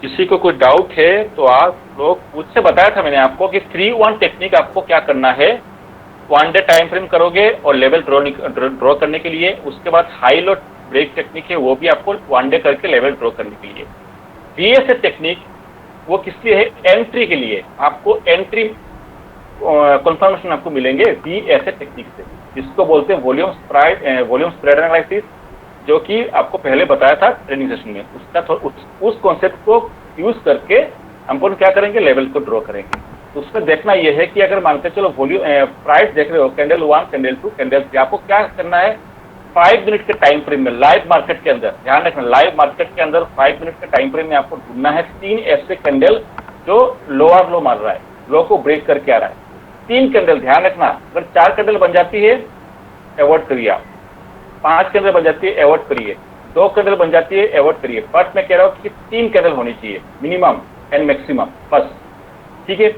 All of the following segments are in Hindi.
किसी को कोई डाउट है तो आप लोग, मुझसे बताया था मैंने आपको कि 3-1 टेक्निक आपको क्या करना है, 1 डे टाइम फ्रेम करोगे और लेवल ड्रॉ करने के लिए, उसके बाद हाई लो ब्रेक टेक्निक है वो भी आपको 1 डे करके लेवल ड्रॉ करने के लिए। बीएसए टेक्निक वो किस लिए है, एंट्री के लिए, आपको एंट्री कंफर्मेशन आपको मिलेंगे बीएसए टेक्निक से, जिसको बोलते हैं वॉल्यूम स्प्रेड एनालिसिस, जो कि आपको पहले बताया था ट्रेनिंग सेशन में। उसका उस कॉन्सेप्ट को यूज करके हम क्या करेंगे, लेवल को ड्रॉ करेंगे। तो उसमें देखना यह है कि अगर मानते चलो वॉल्यूम प्राइस देख रहे हो, कैंडल 1, कैंडल 2, कैंडल 3, आपको क्या करना है, 5 मिनट के टाइम फ्रेम में लाइव मार्केट के अंदर, ध्यान रखना लाइव मार्केट के अंदर 5 मिनट के टाइम फ्रेम में आपको ढूंढना है 3 ऐसे कैंडल जो लोअर लो मार रहा है, लो को ब्रेक करके आ रहा है। 3 कैंडल, ध्यान रखना, अगर 4 कैंडल बन जाती है अवॉइड करिए आप, 5 कैंडल बन जाती है अवॉइड करिए, 2 कैंडल बन जाती है अवॉइड करिए, बट मैं कह रहा हूं कि 3 कैंडल होनी चाहिए मिनिमम एंड मैक्सिमम, बस। ठीक है,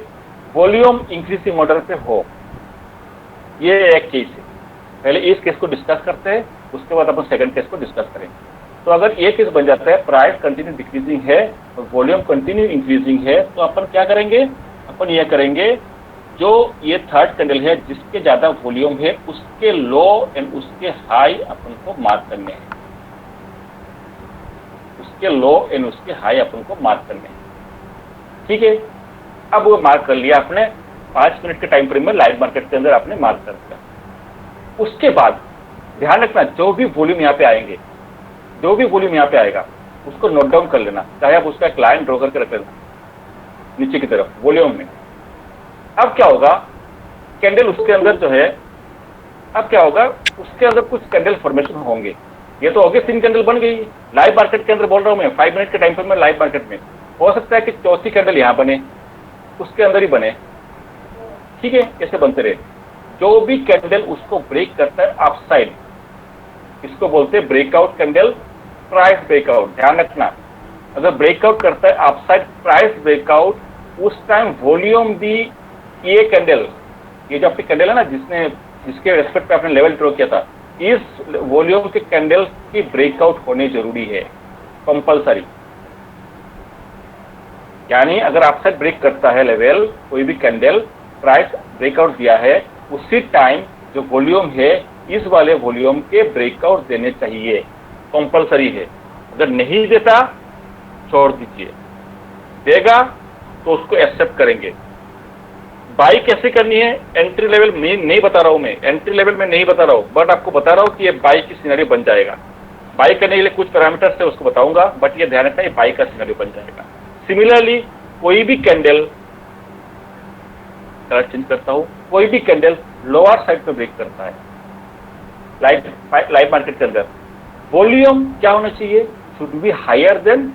वॉल्यूम इंक्रीजिंग ऑर्डर पे हो, ये एक केस है। पहले इस केस को डिस्कस करते हैं, उसके बाद अपन सेकंड केस को डिस्कस करेंगे। तो अगर ये केस बन जाता है, प्राइस कंटिन्यू डिक्रीजिंग है और वॉल्यूम कंटिन्यू इंक्रीजिंग है, तो अपन क्या करेंगे, अपन ये करेंगे, जो ये थर्ड कैंडल है जिसके ज्यादा वॉल्यूम है उसके लो एंड उसके हाई अपन को मार्क करने हैं, उसके लो एंड उसके हाई अपन को मार्क करने हैं। ठीक है, अब वो मार्क कर लिया आपने, 5 मिनट के टाइम फ्रेम में लाइव मार्केट के अंदर आपने मार्क कर दिया। उसके बाद ध्यान रखना, जो भी वॉल्यूम यहाँ पे आएंगे, जो भी वॉल्यूम यहाँ पे आएगा उसको नोट डाउन कर लेना, चाहे आप उसका क्लाइंट ड्रॉ करके रख लेना नीचे की तरफ वॉल्यूम में। अब क्या होगा, कैंडल उसके अंदर जो है, अब क्या होगा, उसके अंदर कुछ कैंडल फॉर्मेशन होंगे। ये तो हो गए 3 कैंडल बन गई लाइव मार्केट के अंदर, बोल रहा हूं मैं 5 मिनट के टाइम फ्रेम में लाइव मार्केट में। हो सकता है कि चौथी कैंडल यहाँ बने, उसके अंदर ही बने। ठीक है, कैसे बनते रहे, जो भी कैंडल उसको ब्रेक करता है अप साइड, इसको बोलते हैं ब्रेकआउट कैंडल, प्राइस ब्रेकआउट। ध्यान रखना, अगर ब्रेकआउट करता है अप साइड प्राइस ब्रेकआउट, उस टाइम वॉल्यूम भी, ये कैंडल, ये जो आपकी कैंडल है ना जिसके रेस्पेक्ट पे आपने लेवल ड्रॉ किया था, इस वॉल्यूम के कैंडल की ब्रेकआउट होने जरूरी है, कंपलसरी। यानी अगर आप साइड ब्रेक करता है लेवल, कोई भी कैंडल प्राइस ब्रेकआउट दिया है, उसी टाइम जो वॉल्यूम है इस वाले वॉल्यूम के ब्रेकआउट देने चाहिए, कंपलसरी है। अगर नहीं देता छोड़ दीजिए, देगा तो उसको एक्सेप्ट करेंगे। बाई कैसे करनी है, एंट्री लेवल में नहीं बता रहा हूं मैं, एंट्री लेवल में नहीं बता रहा हूं, बट आपको बता रहा हूं कि ये बाई की सिनेरियो बन जाएगा। बाई करने के लिए कुछ पैरामीटर्स है उसको बताऊंगा, बट ये ध्यान रखना ये बाई का सिनेरियो बन जाएगा। सिमिलरली कोई भी कैंडल, कलर चेंज करता हूं, कोई भी कैंडल लोअर साइड पे ब्रेक करता है लाइव मार्केट के अंदर, वॉल्यूम क्या होना चाहिए, should be higher than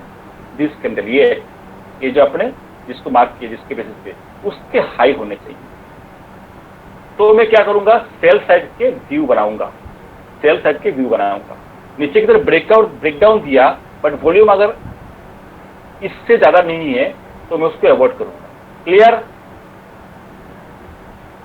this candle, ये जो आपने जिसको मार्क किया जिसके बेसिस पे, उसके हाई होने चाहिए। तो मैं क्या करूंगा, सेल साइड के व्यू बनाऊंगा, सेल साइड के व्यू बनाऊंगा। नीचे की तरफ ब्रेकडाउन दिया, बट वॉल्यूम अगर इससे ज्यादा नहीं है तो मैं उसको अवॉइड करूंगा। क्लियर?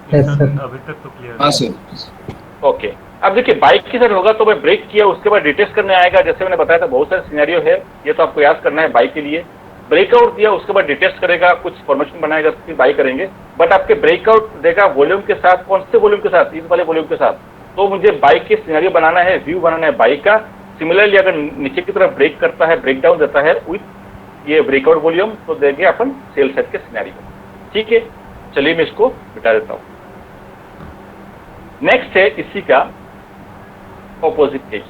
अभी तक तो क्लियर। हाँ सर। ओके, अब देखिए बाइक की तरफ होगा तो मैं ब्रेक किया, उसके बाद रिटेस्ट करने आएगा, जैसे मैंने बताया था बहुत सारे सिनेरियो है, ये तो आपको याद करना है। बाइक के लिए ब्रेकआउट दिया, उसके बाद रिटेस्ट करेगा, कुछ फॉर्मेशन बनाएगा, फिर बाई करेंगे, बट आपके ब्रेकआउट देगा वॉल्यूम के साथ, कौन से वॉल्यूम के साथ, इस वाले वॉल्यूम के साथ। तो मुझे बाइक के सिनेरियो बनाना है, व्यू बनाना है बाइक का। सिमिलरली अगर नीचे की तरफ ब्रेक करता है, ब्रेकडाउन देता है विथ ये ब्रेकआउट वॉल्यूम, तो देंगे अपन सेल साइड के सिनेरियो। ठीक है, चलिए मैं इसको बिता देता हूं। नेक्स्ट है इसी का opposite case,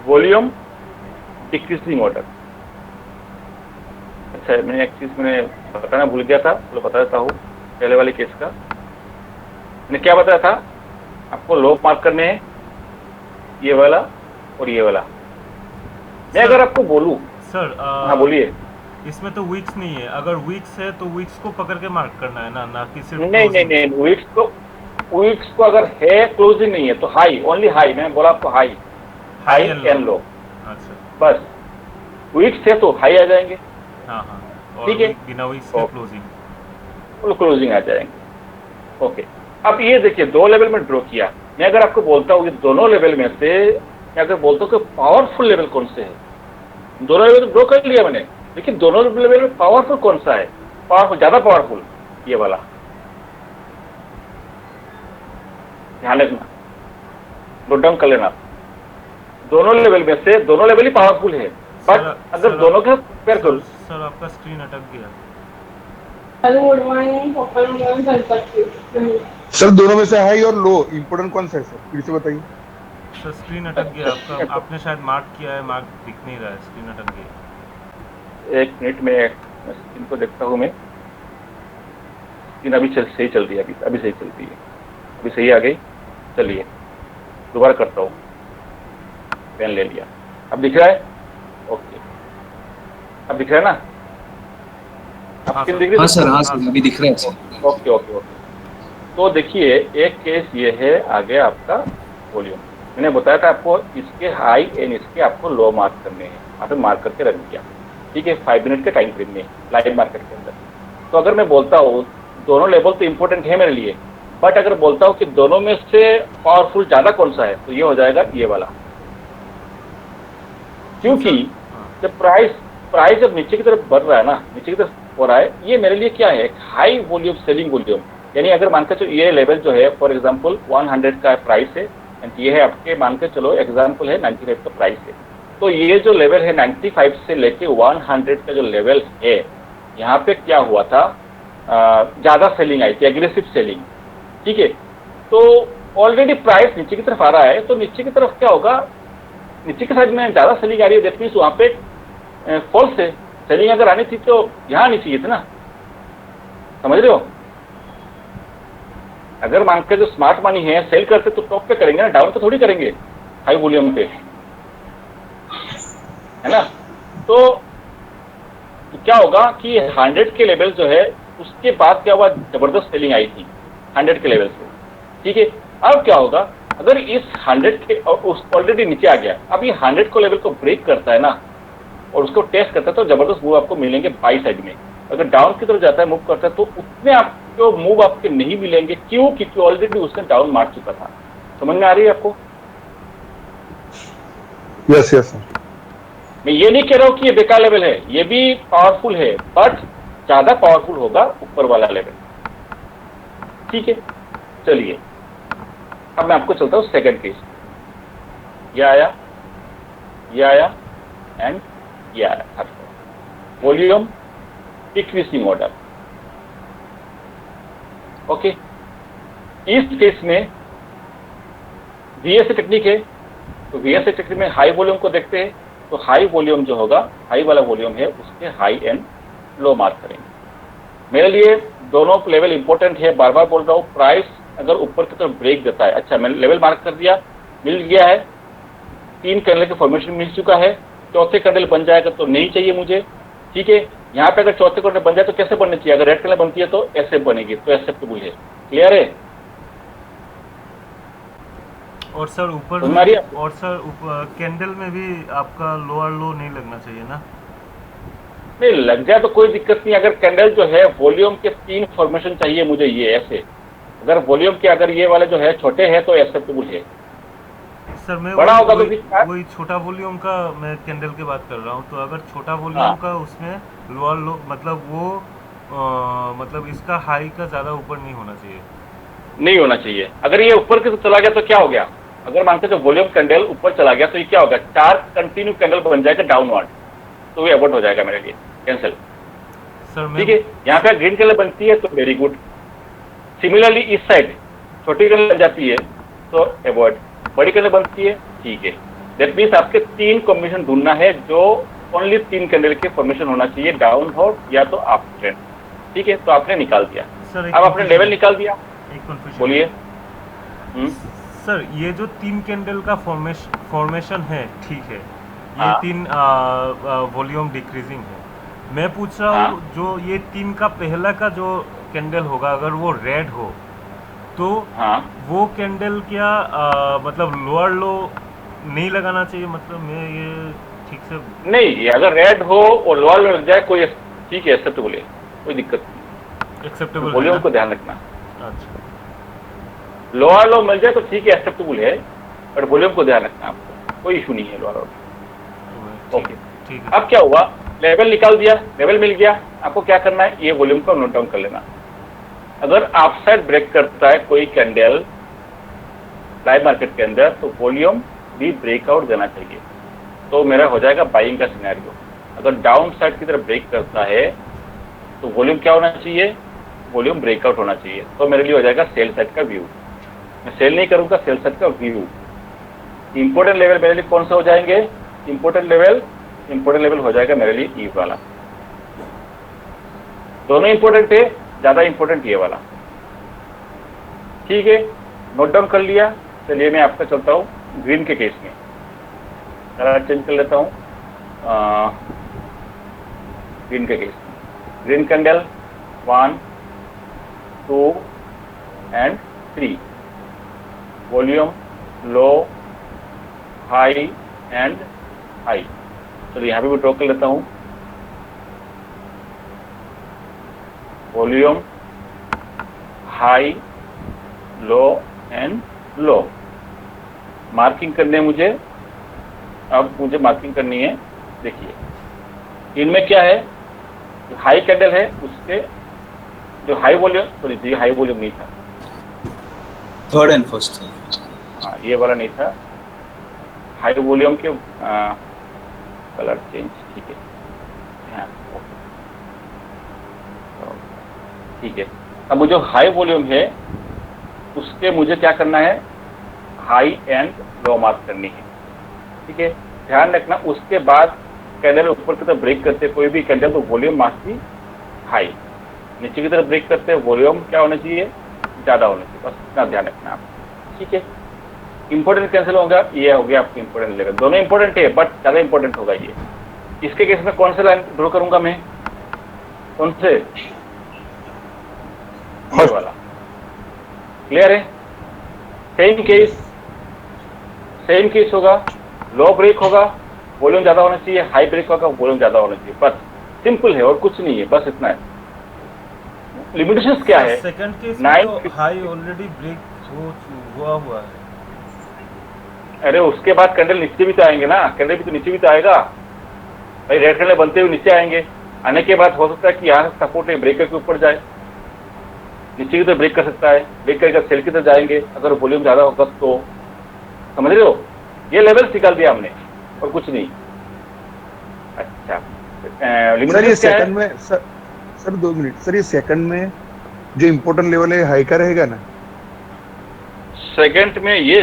volume decreasing order. अच्छा, मैंने एक चीज मैंने बताना भूल गया था, तो बता देता हूँ। पहले वाले केस का मैंने क्या बताया था, आपको लो मार्क करने हैं, ये वाला और ये वाला। मैं अगर आपको बोलूं सर, हाँ बोलिए। इसमें तो वीक्स नहीं है, अगर वीक्स है तो वीक्स को पकड़ के मार्क करना है ना कि सिर्फ नहीं, वीक्स को अगर है, क्लोजिंग नहीं है तो हाई, ओनली हाई। मैंने बोला आपको हाई एंड लो। अच्छा, बस वीक्स है तो हाई आ जाएंगे। हाँ, ठीक है, बिना वीक्स के क्लोजिंग आ जाएंगे। ओके, अब ये देखिए 2 लेवल में ड्रॉ किया। मैं अगर आपको बोलता हूँ ये दोनों लेवल में से या अगर बोलता हूँ कि पावरफुल लेवल कौन से है, दोनों लेवल तो ड्रॉ कर लिया मैंने, लेकिन दोनों लेवल में पावरफुल कौन सा है, पावरफुल, ज्यादा पावरफुल ये वाला, ध्यान रखना, नोट डाउन कर लेना। दोनों लेवल में से दोनों लेवल ही पावरफुल है, बट अगर दोनों के कंपेयर करो। सर आपका स्क्रीन अटक गया। सर दोनों में से हाई और लो इम्पोर्टेंट कौन सा है सर, फिर से बताइए। सर स्क्रीन अटक गया आपका, आपने शायद मार्क किया है, मार्क दिख नहीं रहा है, स्क्रीन अटक गई। एक मिनट में स्क्रीन को देखता हूँ मैं, स्क्रीन अभी सही चल रही है, अभी सही चल रही है, अभी सही आ गई। चलिए दोबारा करता हूँ, पेन ले लिया, अब दिख रहा है, ओके अब दिख रहा है ना, हाँ स्क्रीन दिख रही है? हाँ सर अभी दिख रहा है सर। Okay okay okay. तो देखिए एक केस ये है, आगे आपका वॉल्यूम, मैंने बताया था आपको इसके हाई एंड इसके आपको लो मार्क करने हैं, आपने मार्क करके रख दिया, ठीक है, 5 मिनट के टाइम फ्रेम में लाइव मार्केट के अंदर। तो अगर मैं बोलता हूँ दोनों लेवल तो इंपॉर्टेंट है मेरे लिए, बट अगर बोलता हूँ कि दोनों में से पावरफुल ज्यादा कौन सा है, तो ये हो जाएगा ये वाला, क्योंकि जब प्राइस जब नीचे की तरफ बढ़ रहा है ना, नीचे की तरफ हो रहा है, ये मेरे लिए क्या है, हाई वॉल्यूम सेलिंग वॉल्यूम। यानी अगर मान के चलो ये लेवल जो है फॉर एग्जांपल 100 का प्राइस है, ये है आपके, मान के चलो एग्जांपल है 95 का प्राइस है, तो ये जो लेवल है 95 से लेके 100 का जो लेवल है, यहाँ पे क्या हुआ था, ज्यादा सेलिंग आई थी, एग्रेसिव सेलिंग, ठीक है। तो ऑलरेडी प्राइस नीचे की तरफ आ रहा है, तो नीचे की तरफ क्या होगा, नीचे के साइड में ज्यादा सेलिंग आ रही है, दैट मीन्स वहां पे फॉल्स है, सेलिंग अगर आनी थी तो यहाँ आनी चाहिए थी ना, समझ रहे हो। अगर मान के जो स्मार्ट मनी है सेल करते तो टॉप पे करेंगे ना, डाउन पे थोड़ी करेंगे, हाई वॉल्यूम पे, है ना। तो क्या होगा कि 100 के लेवल जो है उसके बाद क्या हुआ, जबरदस्त सेलिंग आई थी 100 के लेवल से, ठीक है। अब क्या होगा, अगर इस 100 के ऑलरेडी नीचे आ गया, अब ये 100 को लेवल को ब्रेक करता है ना और उसको टेस्ट करता है, तो जबरदस्त मूव आपको मिलेंगे बाई साइड में। अगर डाउन की तरफ जाता है, मूव करता है, तो उतने आपको मूव आपके नहीं मिलेंगे, क्यों, क्योंकि ऑलरेडी उसने डाउन मार चुका था। समझ में आ रही है आपको? Yes yes sir. मैं ये नहीं कह रहा हूं कि ये बेकार लेवल है, ये भी पावरफुल है, बट ज्यादा पावरफुल होगा ऊपर वाला लेवल, ठीक है। चलिए अब मैं आपको चलता हूं सेकंड केस, ये आया, ये आया एंड ये आया, वॉल्यूम डिक्रीजिंग ऑर्डर, ओके। इस केस में VSA टेक्निक है, तो VSA टेक्निक में हाई वॉल्यूम को देखते हैं, तो हाई वॉल्यूम जो होगा, हाई वाला वॉल्यूम है, उसके हाई एंड लो मार्क करेंगे। मेरे लिए दोनों लेवल इंपॉर्टेंट है, बार बार बोल रहा हूँ, प्राइस अगर ऊपर की तरफ ब्रेक देता है, अच्छा मैंने लेवल मार्क कर दिया, मिल गया है, 3 कैंडल के फॉर्मेशन मिल चुका है, चौथे कैंडल बन जाएगा तो नहीं चाहिए मुझे, ठीक है। यहाँ पे अगर चौथे कैंडल बन जाए तो कैसे बननी चाहिए, अगर रेड कैंडल बनती है तो ऐसे बनेगी, तो एक्सेप्टेबल है, क्लियर है। और सर ऊपर और सर कैंडल में भी आपका लोअर लो नहीं लगना चाहिए ना? नहीं लग जाए तो कोई दिक्कत नहीं, अगर कैंडल जो है वॉल्यूम के 3 फॉर्मेशन चाहिए मुझे, ये ऐसे, अगर वॉल्यूम के अगर ये वाले जो है छोटे हैं तो एक्सेप्टेबल है। सर मैं बड़ा होगा तो वही छोटा वॉल्यूम का मैं कैंडल की बात कर रहा हूँ, तो अगर छोटा वॉल्यूम का उसमें लोअर लो मतलब वो मतलब इसका हाई का ज्यादा ऊपर नहीं होना चाहिए, नहीं होना चाहिए। अगर ये ऊपर की तरफ चला गया तो क्या हो गया, अगर मानते जो वॉल्यूम कैंडल ऊपर चला गया तो ये क्या होगा, 4 कंटिन्यू कैंडल बन जाएगा डाउनवर्ड, तो ये अवॉइड हो जाएगा मेरे लिए, कैंसिल, ठीक है। यहाँ पे ग्रीन कलर बनती है तो वेरी गुड। सिमिलरली इस साइड छोटी कलर बन जाती है तो अवॉइड, बड़ी कलर बनती है, ठीक है। दैट मीन्स आपके 3 कॉम्बिनेशन ढूंढना है, जो ओनली 3 कैंडल के फॉर्मेशन होना चाहिए, डाउन हो या तो अप ट्रेंड, ठीक है। तो आपने निकाल दिया, अब आपने लेवल निकाल दिया, बोलिए। सर ये जो 3 कैंडल का फॉर्मेशन है, ठीक है, ये 3 वॉल्यूम डिक्रीजिंग है, मैं पूछ रहा हूँ जो ये 3 का पहला का जो कैंडल होगा अगर वो रेड हो तो वो कैंडल क्या मतलब लोअर लो नहीं लगाना चाहिए, मतलब मैं ये ठीक से नहीं, अगर रेड हो और लोअर लो लग जाए कोई, ठीक है, एक्सेप्टेबल है, कोई दिक्कत नहीं, एक्सेप्टेबल, वॉल्यूम को ध्यान रखना। अच्छा लोअर लो मिल जाए तो ठीक है, एक्सेप्टेबल है, बट वॉल्यूम को ध्यान रखना आपको। कोई इशू नहीं है लोअर ऑर्डर। ओके, ठीक है। अब क्या हुआ, लेवल निकाल दिया, लेवल मिल गया, आपको क्या करना है, ये वॉल्यूम को नोट डाउन कर लेना। अगर अपसाइड ब्रेक करता है कोई कैंडल लाइव मार्केट के अंदर तो वॉल्यूम भी ब्रेकआउट देना चाहिए, तो मेरा हो जाएगा बाइंग का सिनेरियो। अगर डाउन साइड की तरफ ब्रेक करता है तो वॉल्यूम क्या होना चाहिए, वॉल्यूम ब्रेकआउट होना चाहिए, तो मेरे लिए हो जाएगा सेल साइड का व्यू। मैं सेल नहीं करूंगा, सेल साइड का व्यू। इंपोर्टेंट लेवल मेरे लिए कौन सा हो जाएंगे, इंपोर्टेंट लेवल हो जाएगा मेरे लिए ई वाला। दोनों इंपोर्टेंट है, ज्यादा इंपोर्टेंट ये वाला। ठीक है, नोट डाउन कर लिया। चलिए मैं आपका चलता हूँ ग्रीन के केस में, कलर चेंज कर लेता हूँ। ग्रीन के केस में green candle 1 2 and 3, volume low high and high. चलिए यहाँ पे भी ड्रॉ कर लेता हूँ, volume high low and low. Marking करनी है मुझे, अब मुझे मार्किंग करनी है। देखिए इनमें क्या है, हाई कैंडल है उसके जो high volume, sorry high volume नहीं था, थर्ड एंड फर्स्ट। हाँ ये वाला नहीं था, हाई वॉल्यूम के कलर चेंज। ठीक है, हाँ ठीक है। अब जो हाई वॉल्यूम है उसके मुझे क्या करना है, हाई एंड लो मार्क करनी है। ठीक है, ध्यान रखना उसके बाद कैंडल ऊपर की तरफ ब्रेक करते कोई भी कैंडल तो वॉल्यूम मार्क भी हाई, नीचे की तरफ ब्रेक करते वॉल्यूम क्या होना चाहिए, ज़्यादा होना चाहिए, बस इतना ध्यान रखना आप। ठीक है, इंपॉर्टेंट कैंसिल होगा, ये हो गया आपकी इंपॉर्टेंट लेवल। दोनों इंपॉर्टेंट है बट ज़्यादा इंपॉर्टेंट होगा ये। इसके केस में कौन सा लाइन ड्रॉ करूंगा मैं, कौन से, ये वाला। क्लियर है, सेम केस होगा, लो ब्रेक होगा वॉल्यूम ज़्यादा होना चाहिए, हाई ब्रेक होगा वॉल्यूम ज़्यादा होना चाहिए, बस सिंपल है और कुछ नहीं है, बस इतना है। लिमिटेशंस क्या है, सेकंड केस में तो हाई ऑलरेडी ब्रेक हुआ है। अरे उसके बाद कैंडल नीचे भी तो आएंगे ना, कैंडल भी तो नीचे भी तो आएगा भाई, रेड कैंडल बनते हुए नीचे आएंगे, आने के बाद हो सकता है कि यहाँ सपोर्ट है ब्रेकर के ऊपर जाए, नीचे की तरफ ब्रेक कर सकता है, ब्रेक करके सेल की तरफ जाएंगे अगर वॉल्यूम ज़्यादा होगा तो। समझ रहे हो, ये लेवल निकाल दिया हमने और कुछ नहीं। अच्छा सर ये सेकंड में सर 2 मिनट सर, ये सेकंड में जो इम्पोर्टेंट लेवल है हाई का रहेगा ना, सेकंड में ये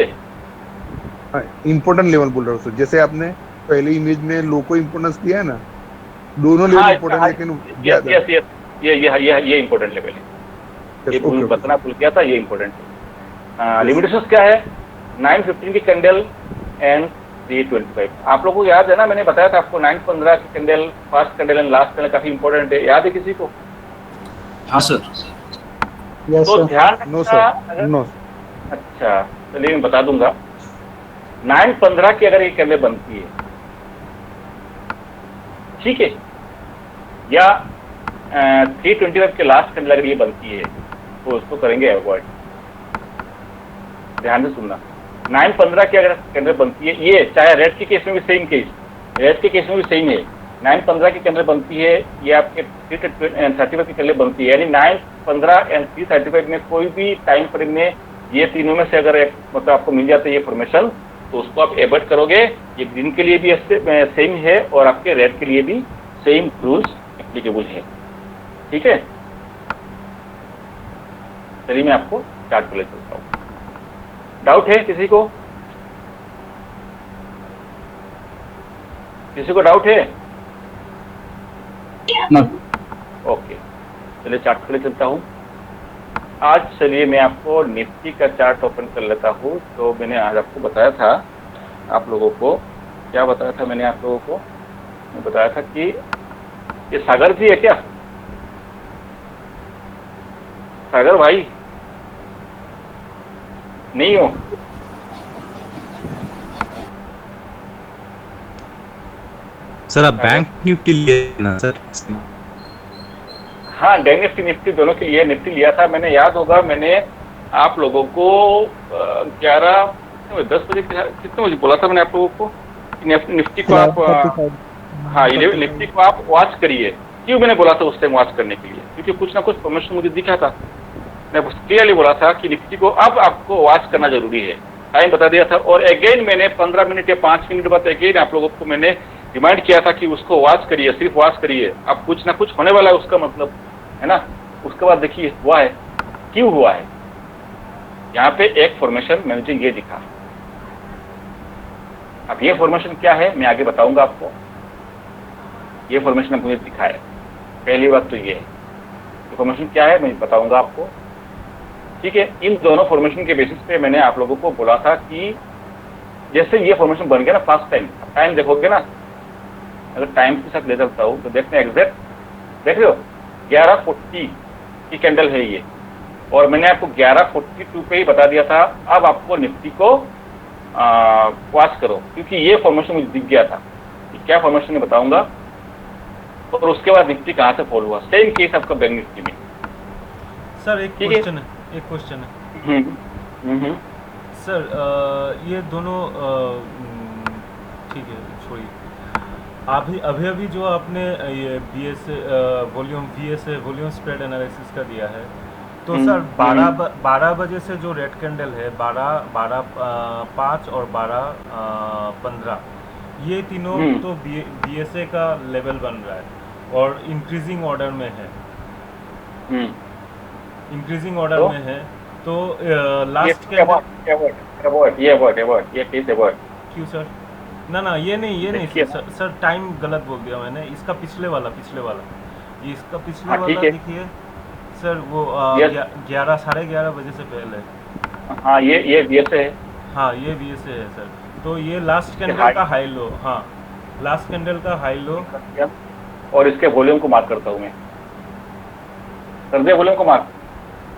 इम्पोर्टेंट लेवल बोल रहा हूँ सर, जैसे आपने पहले इमेज में लो को इम्पोर्टेंस दिया है ना, दोनों लेवल इम्पोर्टेंट लेकिन ये इम्पोर्टेंट लेवल है, ये बताना भूल गया था, ये इम्पोर्टेंट है। लिमिटेशंस क्या है, 915 की कैंडल एंड 325। आप लोगों को याद है ना, मैंने बताया था आपको 915 की candle, first candle and last candle काफी इंपॉर्टेंट है, याद है किसी को? हाँ सर। तो ध्यान रखना। अच्छा चलिए मैं बता दूंगा, 915 की अगर ये कैंडल बनती है, ठीक है, या 325 के लास्ट कैंडल अगर ये बनती है तो उसको करेंगे अवॉइड। ध्यान से सुनना, 915 की अगर कैंडल बनती है, ये चाहे रेड के केस में भी सेम केस, रेड के केस में भी सेम है, 915 की कैंडल बनती है, ये आपके 335 की कैंडल बनती है, यानी 915 एंड 335 में कोई भी टाइम फ्रेम में ये तीनों में से अगर एक मतलब आपको मिल जाता है ये फॉर्मेशन, तो उसको आप एवॉइड करोगे। ये ग्रीन के लिए भी सेम है और आपके रेड के लिए भी सेम रूल्स एप्लीकेबल है। ठीक है, चलिए मैं आपको चार्ट पर ले चलता हूँ। डाउट है किसी को? किसी को डाउट है? ओके, चलिए चार्ट पर ले चलता हूँ। आज चलिए मैं आपको निफ्टी का चार्ट ओपन कर लेता हूँ। तो मैंने आज आपको बताया था, आप लोगों को क्या बताया था मैंने आप लोगों को? मैं बताया था कि ये सागर जी है क्या? सागर भाई नहीं हो? सर आप बैंक निफ्टी लिए ना सर? हाँ, बैंक निफ्टी दोनों के लिए निफ्टी लिया था मैंने, याद होगा मैंने आप लोगों को 11 10 बजे कितने बजे बोला था मैंने आप लोगों को कि निफ्टी को आप हाँ निफ्टी को आप वॉच करिए। क्यों मैंने बोला था उस टाइम वॉच करने के लिए? क्योंकि कुछ ना कुछ फॉर्मेशन मुझे दिखा था। मैं क्लियरली बोला था कि निफ्टी को अब आपको वॉच करना जरूरी है, टाइम बता दिया था। और अगेन मैंने 15 मिनट या 5 मिनट बाद अगेन आप लोगों को मैंने रिमाइंड किया था कि उसको वॉच करिए, सिर्फ वॉच करिए। अब कुछ ना कुछ होने वाला है उसका मतलब, है ना। उसके बाद देखिए हुआ है, क्यों हुआ है। यहाँ पे एक फॉर्मेशन में मुझे ये दिखा। अब ये फॉर्मेशन क्या है मैं आगे बताऊंगा आपको। ये फॉर्मेशन मुझे दिखा है। पहली बात तो ये है, ये फॉर्मेशन क्या है मैं बताऊंगा आपको, ठीक है। इन दोनों फॉर्मेशन के बेसिस पे मैंने आप लोगों को बोला था कि जैसे ये फॉर्मेशन बन गया ना फर्स्ट टाइम देखोगे ना, अगर टाइम के साथ ले चलता हूँ तो देखते हैं एग्जैक्ट, देख रहे हो 11:40 की कैंडल है ये। और मैंने आपको 11:42 पे ही बता दिया था अब आपको निफ्टी को वॉच करो, क्योंकि ये फॉर्मेशन मुझे दिख गया था कि क्या फॉर्मेशन है बताऊंगा। और उसके बाद निफ्टी कहाँ से फॉल हुआ, सेम केस आपका बैंक निफ्टी में। सर एक क्वेश्चन है सर, ये दोनों ठीक है छोड़िए। अभी जो आपने ये वॉल्यूम स्प्रेड एनालिसिस का दिया है, तो सर 12 बजे से जो रेड कैंडल है 12:05 और 12:15 ये तीनों तो BSA का लेवल बन रहा है और इंक्रीजिंग ऑर्डर में है। इंक्रीजिंग ऑर्डर में है तो लास्ट ये केस अवॉइड क्यों सर? ना ये नहीं सर टाइम गलत बोल दिया मैंने। इसका पिछले वाला ये इसका पिछले वाला देखिए सर, वो 11 साढ़े 11 बजे से पहले। हाँ ये BSA है। हाँ ये BSA है सर। तो ये लास्ट कैंडल का हाई लो, हाँ लास्ट कैंडल का हाई लो। और इसके वॉल्यूम को मार्क करता हूँ मैं, कर दिया वॉल्यूम को मार्क।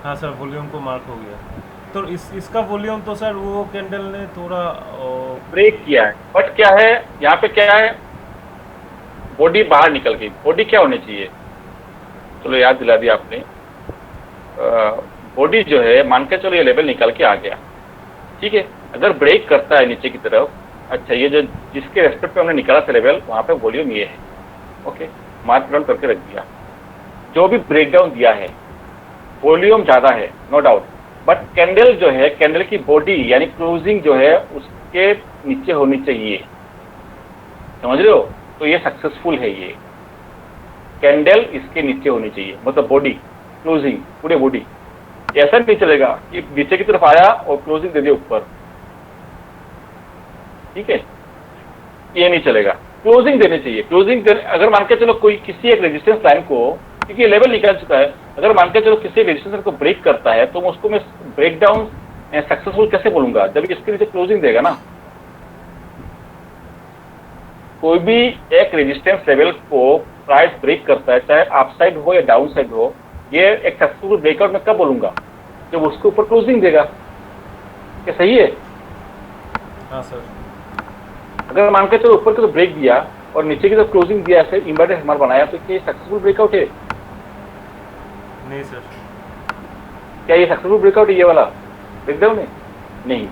हाँ सर वॉल्यूम को मार्क हो गया। तो इसका वॉल्यूम तो सर वो कैंडल ने थोड़ा ब्रेक किया है, बट क्या है यहाँ पे क्या है, बॉडी बाहर निकल गई। बॉडी क्या होनी चाहिए, चलो याद दिला दिया आपने। बॉडी जो है मान के चलो ये लेवल निकल के आ गया, ठीक है। अगर ब्रेक करता है नीचे की तरफ, अच्छा ये जो जिसके रेस्पेक्ट पे हमने निकाला था लेवल, वहाँ पे वॉल्यूम ये है, ओके, मार्क डाउन करके रख दिया। जो भी ब्रेकडाउन दिया है वॉल्यूम ज़्यादा है नो डाउट, बट कैंडल जो है, कैंडल की बॉडी यानी क्लोजिंग जो है उसके नीचे होनी चाहिए, समझ रहे हो। तो ये सक्सेसफुल है, ये कैंडल इसके नीचे होनी चाहिए, मतलब बॉडी क्लोजिंग पूरे बॉडी। ऐसा नहीं चलेगा कि नीचे की तरफ आया और क्लोजिंग दे दिया ऊपर, ठीक है, ये नहीं चलेगा। क्लोजिंग देनी चाहिए। क्लोजिंग अगर मान के चलो कोई किसी एक रेजिस्टेंस लाइन को, क्योंकि ये लेवल निकल चुका है, अगर मान के चलो किसी रेजिस्टेंस को ब्रेक करता है तो उसको मैं ब्रेक डाउन सक्सेसफुल कैसे बोलूंगा, जब इसके नीचे क्लोजिंग देगा ना। कोई भी एक रेजिस्टेंस लेवल को प्राइस ब्रेक करता है, चाहे अप साइड हो या डाउन साइड हो, ये एक सक्सेसफुल ब्रेकआउट में कब बोलूंगा, जब उसके ऊपर क्लोजिंग देगा। क्या सही है? हाँ सर। अगर मान के चलो ऊपर की तो ब्रेक दिया और नीचे की तो क्लोजिंग दिया, ऐसे इन्वर्टेड हमारा बनाया, तो क्या ये सक्सेसफुल ब्रेकआउट है? नहीं सर। क्या ये सक्सेसफुल ब्रेकआउट है ये वाला ब्रेकडाउन है? नहीं,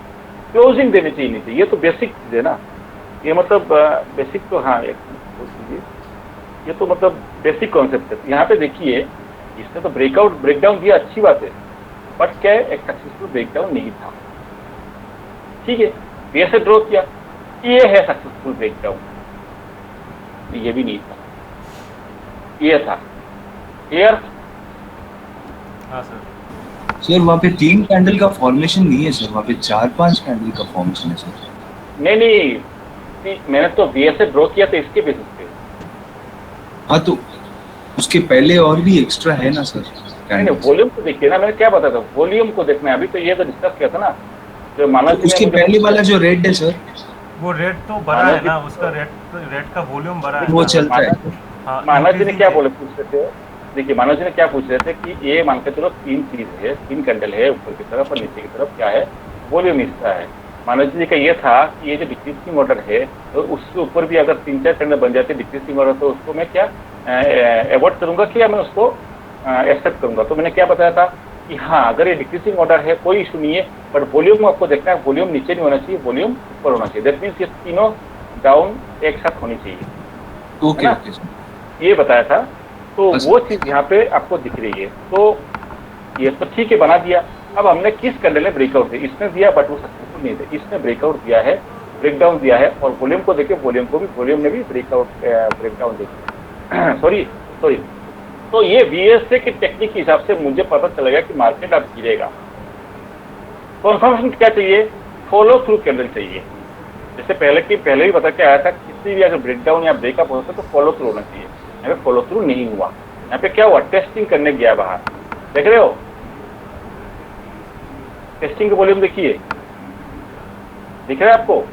क्लोजिंग देनी चाहिए नीचे। ये तो बेसिक चीज है ना, ये मतलब बेसिक तो, हाँ ये तो मतलब बेसिक कॉन्सेप्ट है। यहाँ पे देखिए इसने तो ब्रेकडाउन दिया, अच्छी बात है, बट क्या एक सक्सेसफुल ब्रेकडाउन नहीं था, ठीक है। ऐसे ड्रॉ किया, ये है सक्सेसफुल ब्रेकडाउन, ये भी नहीं था, ये था क्लियर। हाँ सर वहाँ पे 3 कैंडल का फॉर्मेशन नहीं है सर, वहाँ पे 4-5 कैंडल का फॉर्मेशन है सर। नहीं मैंने तो BSA ड्रॉ किया था इसके बेसिस पे। हाँ तो उसके पहले और भी एक्स्ट्रा है ना सर। नहीं वॉल्यूम को देखिए ना, मैंने क्या बताया था, वॉल्यूम को देखना है। अभी तो ये तो डिस्कस किया था ना, जो माना उसके पहले वाला जो रेड है सर, वो रेड तो बड़ा है ना, उसका रेड का वॉल्यूम बड़ा है, वो चलता है। मानव जी ने क्या बोले पूछ रहे थे, देखिए मानव जी ने क्या पूछ रहे थे कि ये मान के चलो 3 चीज है, 3 कैंडल है, ऊपर की तरफ और नीचे की तरफ क्या है, वॉल्यूम हिस्सा है। मानव जी का ये था कि ये जो डिक्रीजिंग ऑर्डर है, तो उसके ऊपर भी अगर 3-4 कैंडल बन जाते डिक्रीजिंग ऑर्डर, तो उसको मैं क्या अवॉइड करूंगा, क्या मैं उसको एक्सेप्ट करूंगा। तो मैंने क्या बताया था कि हाँ अगर ये डिक्रीजिंग ऑर्डर है कोई इशू नहीं है, बट वॉल्यूम आपको देखना है, वॉल्यूम नीचे नहीं होना चाहिए, वॉल्यूम ऊपर होना चाहिए। दैट मीन्स ये तीनों डाउन एक साथ होनी चाहिए। ओके ये बताया था, तो वो चीज यहाँ पे आपको दिख रही है। तो ये तो ठीक है, बना दिया। अब हमने किस कैंडल में ब्रेकआउट दिया, इसने दिया बट वो सक्सेसफुल नहीं थे, इसने ब्रेकआउट दिया है, ब्रेकडाउन दिया है, और वॉल्यूम को देखिए, वॉल्यूम ने भी ब्रेकडाउन देखिए सॉरी। तो ये VSA की टेक्निक के हिसाब से मुझे पता चलेगा कि मार्केट अब गिरेगा। कन्फर्मेशन क्या चाहिए? फॉलो थ्रू कैंडल चाहिए। जैसे पहले ही बता के आया था, किसी भी अगर ब्रेकडाउन या ब्रेकअप होता है तो फॉलो थ्रू होना चाहिए। यहाँ पे फॉलो थ्रू नहीं हुआ। यहाँ पे क्या हुआ? टेस्टिंग करने गया बाहर, देख रहे हो? टेस्टिंग का वॉल्यूम देखिए, दिख रहा है आपको?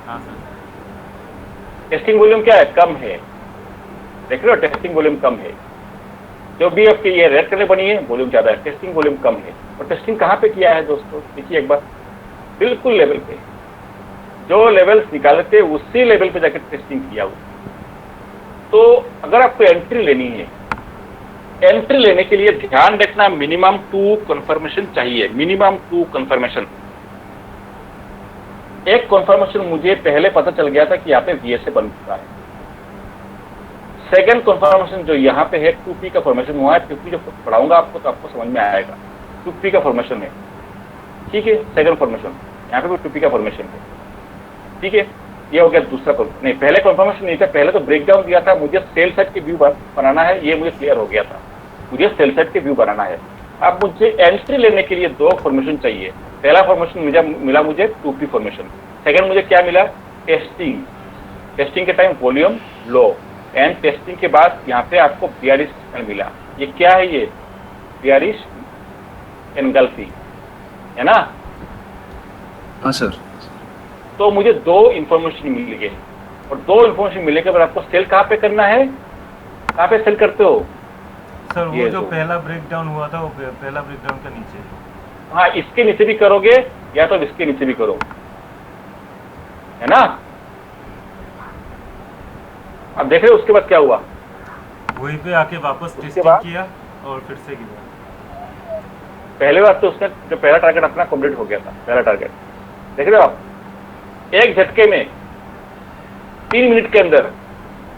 हाँ सर। टेस्टिंग वॉल्यूम क्या है? कम है, देख रहे हो? टेस्टिंग वॉल्यूम कम है। जो भी आपकी ये रेड कलर बनी है, वॉल्यूम ज्यादा है, टेस्टिंग वॉल्यूम कम है। और टेस्टिंग कहाँ पे किया है दोस्तों? देखिए एक बार, बिल्कुल लेवल पे, जो लेवल्स निकाले थे उसी लेवल पे जाकर टेस्टिंग किया हुआ। तो अगर आपको एंट्री लेनी है, एंट्री लेने के लिए ध्यान रखना, मिनिमम 2 कंफर्मेशन चाहिए, मिनिमम 2 कंफर्मेशन। एक कंफर्मेशन मुझे पहले पता चल गया था कि यहाँ पे VSA बन चुका है। सेकंड कंफर्मेशन जो यहाँ पे है, 2P का फॉर्मेशन हुआ है। 2P जो पढ़ाऊंगा आपको तो आपको समझ में आएगा। 2P का फॉर्मेशन है, ठीक है। सेकंड फॉर्मेशन, यहाँ पे भी 2P का फॉर्मेशन है, ठीक है। ये हो गया दूसरा नहीं, पहले कंफर्मेशन नहीं था, पहले तो ब्रेकडाउन दिया था, मुझे सेल साइड के व्यू बनाना है, ये मुझे क्लियर हो गया था, मुझे सेल साइड के व्यू बनाना है। अब मुझे एंट्री लेने के लिए 2 फॉर्मेशन चाहिए। पहला फॉर्मेशन मिला मुझे 2P फॉर्मेशन, सेकंड मुझे क्या मिला? टेस्टिंग के time volume low, and testing के बाद यहाँ पे आपको बियरिश मिला। ये क्या है? ये बियरिश एनगल्फिंग है ना? हाँ सर। तो मुझे 2 इंफॉर्मेशन मिल गए, और 2 इंफॉर्मेशन मिलने के बाद आपको सेल कहाँ पे करना है? कहाँ पे सेल करते हो सर? वो जो पहला ब्रेकडाउन हुआ था, वो पहला ब्रेकडाउन का नीचे। हाँ, इसके नीचे भी करोगे या तो इसके नीचे भी करो, है ना? अब देख रहे हो उसके बाद क्या हुआ? वहीं पे आके वापस टेस्टिंग किया और फिर से गिरा। पहले बार तो उसने जो पहला टारगेट अपना कंप्लीट हो गया था, पहला टारगेट देख रहे हो आप? एक झटके में 3 मिनट के अंदर,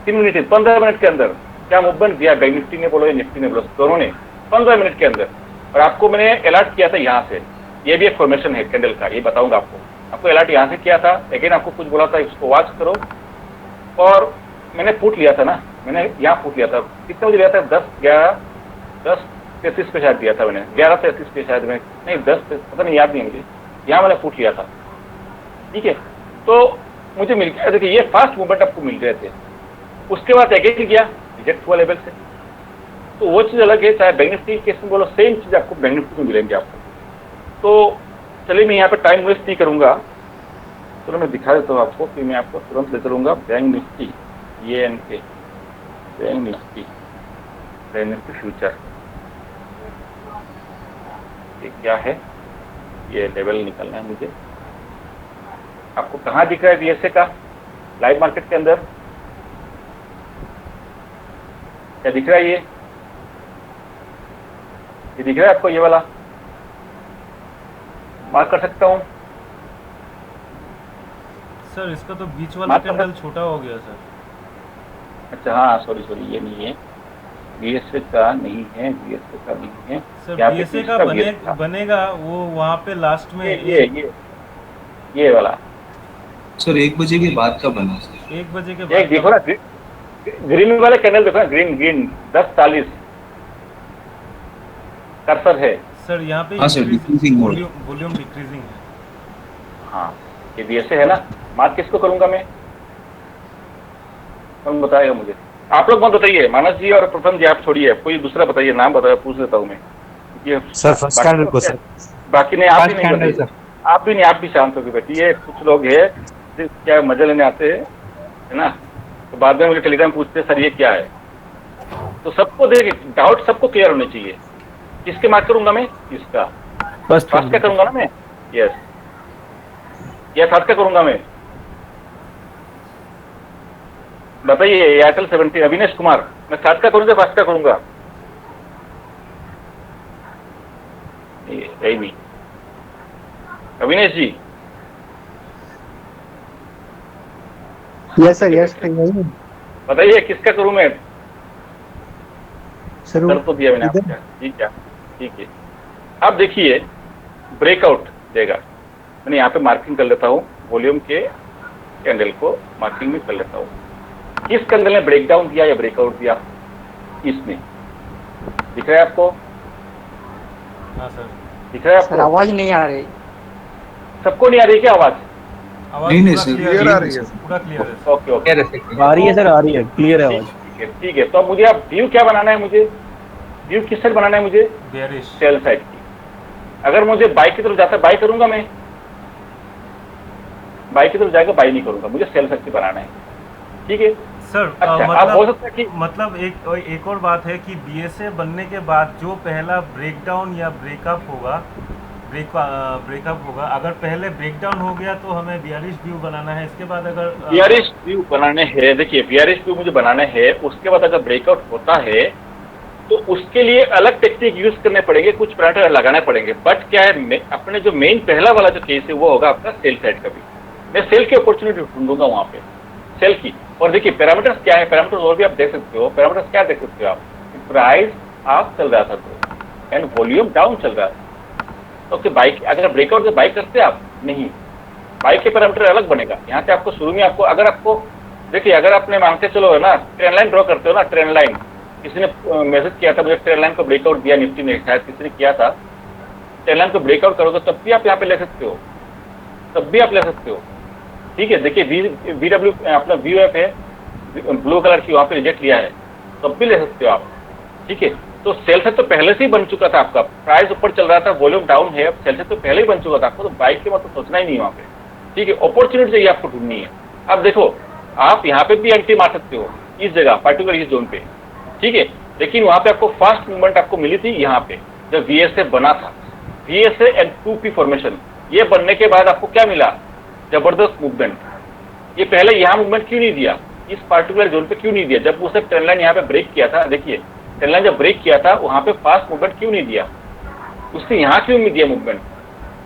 15 मिनट के अंदर क्या मूवमेंट दिया बैंक निफ्टी ने बोलो या निफ्टी ने बोलो, दोनों ने 15 मिनट के अंदर। और आपको मैंने अलर्ट किया था यहाँ से, ये भी एक फॉर्मेशन है कैंडल का, ये बताऊंगा आपको अलर्ट यहाँ से किया था। लेकिन आपको कुछ बोला था इसको वॉच करो, और मैंने पुट लिया था ना, मैंने यहाँ पुट लिया था। कितने बजे लिया था? 10:33 पे शायद दिया था मैंने, 11:33 पे शायद, मैं नहीं 10 पता नहीं, याद नहीं मुझे। यहाँ मैंने पुट लिया था, ठीक है। तो मुझे मिल गया, देखिए ये फास्ट मूवमेंट आपको मिल रहे थे। उसके बाद अगेन गया, रिजेक्ट हुआ लेवल से, तो वो चीज़ अलग है। चाहे बैंक निफ्टी केस में बोलो, सेम चीज़ आपको बैंक निफ्टी में मिलेंगे आपको। तो चलिए मैं यहाँ पे टाइम वेस्ट नहीं करूँगा, चलो मैं दिखा देता हूँ आपको, फिर मैं आपको तुरंत ले चलूँगा bank Nifty, BNK, bank Nifty future. ये क्या है? ये लेवल निकलना है मुझे। आपको कहाँ दिख रहा है VSA का लाइव मार्केट के अंदर? क्या दिख रहा है? ये दिख रहा है आपको? ये वाला मार्क कर सकता हूँ सर? इसका तो बीच वाला कैंडल छोटा हो गया सर। अच्छा हाँ, सॉरी, ये नहीं है, VSA का नहीं है, VSA का नहीं है सर। VSA का बनेगा वो वहाँ पे लास्ट में। ये वाला सर 1 बजे के बाद का बना सर? 1 बजे के बाद। एक देखो ना, ग्रीन वाले कैंडल देखो ना, ग्रीन 10:40 कर्सर है सर। यहाँ पे वॉल्यूम डिक्रीजिंग है। हाँ, ये VSA है ना। मार्क किसको करूंगा मैं? कौन बताएगा मुझे? आप लोग मत बताइए, मानस जी और प्रथम जी आप छोड़िए, कोई दूसरा बताइए, नाम बताओ, पूछ लेता हूँ मैं। सर फर्स्ट कैंडल को सर। बाकी नहीं, आप भी नहीं बताइए, आप भी शांत होकर बैठिए। कुछ लोग है क्या मजे लेने आते हैं, है ना, तो बाद में मुझे टेलीग्राम पूछते हैं सर ये क्या है। तो सबको देखिए, डाउट सबको क्लियर होने चाहिए। किसके मार्क करूंगा मैं? इसका फर्स्ट का करूंगा ना मैं। यस, ये फर्स्ट का करूंगा मैं। बताइए, एयरटेल 70 अविनेश कुमार, मैं 7 का करूंगा, 5 का करूंगा? यही नहीं। Avinesh ji. Yes sir, yes sir. बताइए किसका करूं मैं? सर कर तो दिया मैंने आपको। ठीक है, ठीक है। अब देखिए ब्रेकआउट देगा। मैंने यहाँ पे मार्किंग कर लेता हूँ, वॉल्यूम के कैंडल को मार्किंग में कर लेता हूँ। किस कैंडल ने ब्रेकडाउन दिया या ब्रेकआउट दिया? इसमें दिख रहा है आपको? हाँ सर। दिख रहा है आपको? सर आवाज नहीं आ रही। सबको नहीं आ रही क्या आवाज? नहीं सर, क्लियर आ रही है। पूरा क्लियर है। ओके ओके, आ रही है सर, आ रही है, क्लियर है आवाज। ठीक है, ठीक है। तो अब मुझे अब व्यू क्या बनाना है? मुझे व्यू किस साइड बनाना है? मुझे बेयरिश सेल साइड की। अगर मुझे बाई की तरफ जाता है, बाई करूंगा मैं? बाई की तरफ जाएगा, बाई नहीं करूंगा, मुझे सेल साइड की बनाना है। ठीक है सर। अच्छा, आप हो सकता है कि मतलब एक और बात है कि बीएसए बनने के बाद जो पहला ब्रेकडाउन या ब्रेकअप होगा, अगर पहले ब्रेकडाउन हो गया तो हमें बियरिश व्यू बनाना है। इसके बाद अगर बियरिश व्यू बनाने हैं, देखिए बियरिश व्यू मुझे बनाने हैं। उसके बाद अगर ब्रेकआउट होता है तो उसके लिए अलग टेक्निक यूज करने पड़ेंगे, कुछ पैरामीटर लगाने पड़ेंगे। बट क्या है, अपने जो मेन पहला वाला जो केस है वो होगा आपका सेल साइड का भी। मैं सेल की अपॉर्चुनिटी ढूंढूंगा वहां पे, सेल की। और देखिए पैरामीटर्स क्या है, पैरामीटर्स और भी आप देख सकते हो। पैरामीटर्स क्या देख सकते हो आप? प्राइस अप चल रहा था तो एंड वॉल्यूम डाउन चल रहा था। ओके, बाइक अगर ब्रेकआउट से बाइक करते आप नहीं, बाइक के पैरामीटर अलग बनेगा। यहाँ से आपको शुरू में आपको अगर आपको देखिए, अगर आपने मानते चलो है ना, ट्रेन लाइन ड्रॉ करते हो ना, ट्रेन लाइन, किसी ने मैसेज किया था मुझे, ट्रेन लाइन को ब्रेकआउट दिया निफ्टी में, शायद किसी ने किया था। ट्रेन लाइन को ब्रेकआउट करोगे तब भी आप यहाँ पे ले सकते हो, तब भी आप ले सकते हो। ठीक है, देखिए VW अपना VF है ब्लू कलर की, वहाँ पे रिजेक्ट लिया है, तब भी ले सकते हो आप। ठीक है, तो सेल से तो पहले से ही बन चुका था आपका, प्राइस ऊपर चल रहा था, वॉल्यूम डाउन है, अब सेल से तो पहले ही बन चुका था आपको, तो बाइक के मतलब सोचना ही नहीं वहाँ पे। ठीक है, अपॉर्चुनिटी चाहिए आपको ढूंढनी है। अब देखो आप यहाँ पे भी एंट्री मार सकते हो इस जगह, पर्टिकुलर इस जोन पे। ठीक है, लेकिन वहाँ पे आपको फास्ट मूवमेंट आपको मिली थी यहाँ पे जब VSA बना था, VSA एंड 2P फॉर्मेशन। ये बनने के बाद आपको क्या मिला? जबरदस्त मूवमेंट। ये पहले यहाँ मूवमेंट क्यों नहीं दिया, इस पार्टिकुलर जोन पे क्यों नहीं दिया? जब उसे ट्रेंड लाइन यहाँ पे ब्रेक किया था, देखिए ट्रेंड लाइन जब ब्रेक किया था वहाँ पे फास्ट मूवमेंट क्यों नहीं दिया, उसने यहाँ क्यों नहीं दिया मूवमेंट?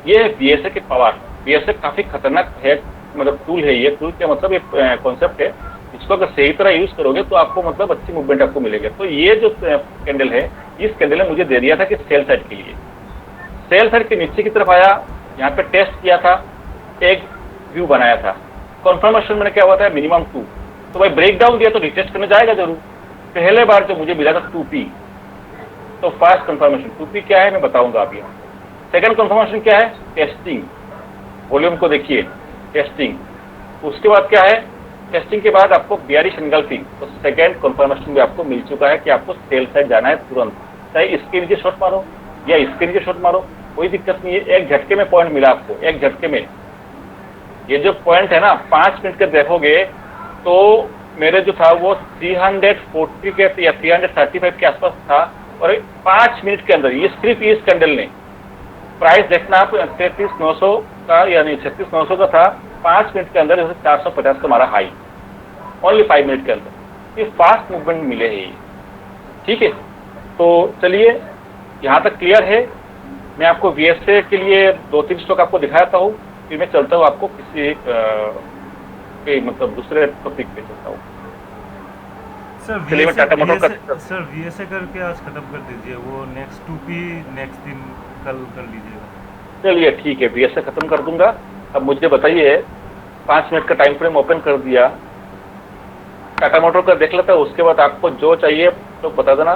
ये है VSA के पावर। VSA काफी खतरनाक है, मतलब टूल है। ये टूल क्या मतलब, ये कॉन्सेप्ट है, इसको अगर सही तरह यूज करोगे तो आपको मतलब अच्छी मूवमेंट आपको मिलेगी। तो ये जो कैंडल है, इस कैंडल ने मुझे दे दिया था कि सेल साइड के लिए, सेल साइड के नीचे की तरफ आया, यहाँ पे टेस्ट किया था, एक व्यू बनाया था, कंफर्मेशन मैंने क्या हुआ था मिनिमम 2। तो भाई ब्रेकडाउन दिया तो रिटेस्ट करने जाएगा जरूर। पहले बार जो मुझे मिला था 2P, तो फास्ट कंफर्मेशन। 2P क्या है मैं बताऊंगा अभी। सेकंड कंफर्मेशन क्या है? टेस्टिंग। वॉल्यूम को देखिए, टेस्टिंग। उसके बाद क्या है? टेस्टिंग के बाद आपको बियरिश एंगल्फिंग। तो सेकंड कंफर्मेशन भी आपको मिल चुका है कि आपको सेल साइड जाना है तुरंत, चाहे इसके नीचे शॉट मारो या इसके नीचे शॉट मारो, कोई दिक्कत नहीं है। एक झटके में पॉइंट मिला आपको, एक झटके में। ये जो पॉइंट है ना, 5 मिनट के देखोगे तो मेरे जो था वो 340 के या 335 के आसपास था, और 5 मिनट के अंदर ये सिर्फ इस कैंडल ने, प्राइस देखना आप 33,900 का यानी 36,900 का था, 5 मिनट के अंदर 450 का हमारा हाई, ओनली 5 मिनट के अंदर। ये फास्ट मूवमेंट मिले है ये। ठीक है, तो चलिए यहाँ तक क्लियर है। मैं आपको VSA के लिए 2-3 स्टॉक आपको दिखाता हूँ, फिर मैं चलता हूँ आपको किसी मतलब दूसरे टॉपिक पे चलता हूँ। सर VSA करके आज खत्म कर दीजिए, वो नेक्स्ट 2P नेक्स्ट दिन कल कर लीजिएगा। चलिए ठीक है, VSA खत्म कर दूंगा। अब मुझे बताइए, 5 मिनट का टाइम फ्रेम ओपन कर दिया, टाटा मोटर का देख लेता है, उसके बाद आपको जो चाहिए तो बता देना।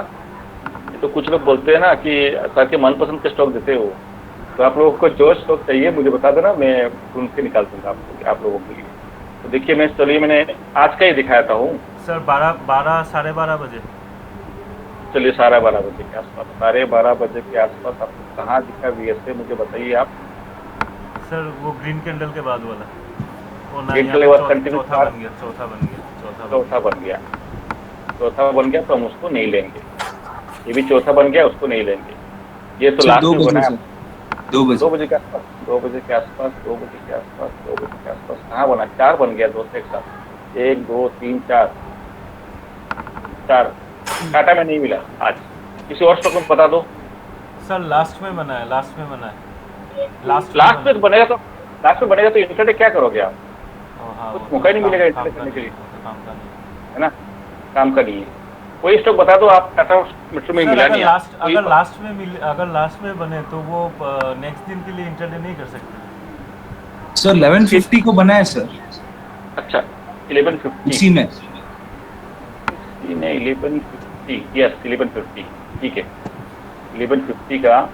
तो कुछ लोग बोलते हैं ना कि सर के मनपसंद के स्टॉक देते हो, तो आप लोगों को जो स्टॉक चाहिए मुझे बता देना, मैं ढूंढ के निकाल दूंगा आप लोगों के लिए। तो देखिए मैं चलिए मैंने आज का ही दिखाता हूँ सर, 12 साढ़े 12 बजे। चलिए 12:30 बजे के आसपास, 12:30 बजे के आसपास आपको कहाँ दिखा VSA मुझे बताइए आप। सर वो ग्रीन कैंडल के बाद वाला, ग्रीन कैंडल के बाद कंटिन्यू चौथा बन गया। चौथा बन गया तो हम उसको नहीं लेंगे। ये भी चौथा बन गया, उसको नहीं लेंगे। ये तो लास्ट में बना है 2 बजे के आसपास, 2 बजे के आसपास, 2 बजे के आसपास, 2 बजे के आसपास कहाँ बना? 4 बन गया, 2 से एक साथ, 1 2 3 4 टाटा में नहीं मिला आज। किसी और स्टॉक में बता दो। सर लास्ट में बना है, लास्ट में बनेगा तो इंटरडे क्या करोगे आप? हाँ, कुछ मौका ही नहीं मिलेगा इंटरडे करने के लिए, काम का नहीं है ना, काम का नहीं है। कोई स्टॉक बता दो आप, टाटा मेट्रो में मिला नहीं। अगर लास्ट में बने तो वो नेक्स्ट दिन के लिए इंटरडे नहीं कर सकते सर। 1150 को बना है सर। अच्छा 1150 इसी में 1150, यस 1150, ठीक है। 1150 का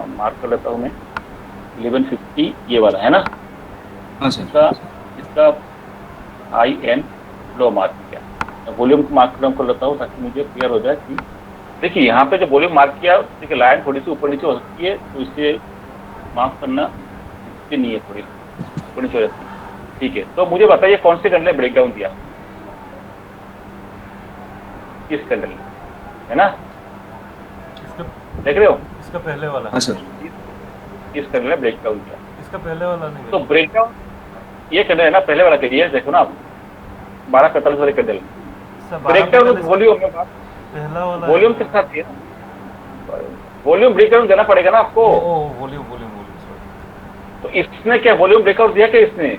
मार्क कर लेता हूँ मैं। 1150 ये वाला है ना। हाँ सर। इसका IN लो मार्क किया, वॉल्यूम मार्क कर लेता हूँ ताकि मुझे क्लियर हो जाए कि देखिए यहाँ पे जो वॉल्यूम मार्क किया, देखिए लाइन थोड़ी सी ऊपर नीचे हो सकती है, तो इसे मार्क करना नहीं है, थोड़ी ऊपर नीचे हो जाती है, ठीक है। तो मुझे बताइए कौन से कैंडल ने ब्रेकडाउन दिया? इस कैंडल ने, है ना, देख रहे हो? इसका पहले वाला। हाँ सर। इस कैंडल ने ब्रेकडाउन दिया, इसका पहले वाला नहीं। तो ब्रेकडाउन ये कैंडल है ना, पहले वाला करिए, देखो ना आप 12:45 वाले कैंडल ब्रेकडाउन वॉल्यूम में बात, पहला वाला वॉल्यूम के साथ दिया, वॉल्यूम ब्रेकडाउन देना पड़ेगा ना आपको। वॉल्यूम तो इसने क्या वॉल्यूम ब्रेकआउट दिया क्या? इसने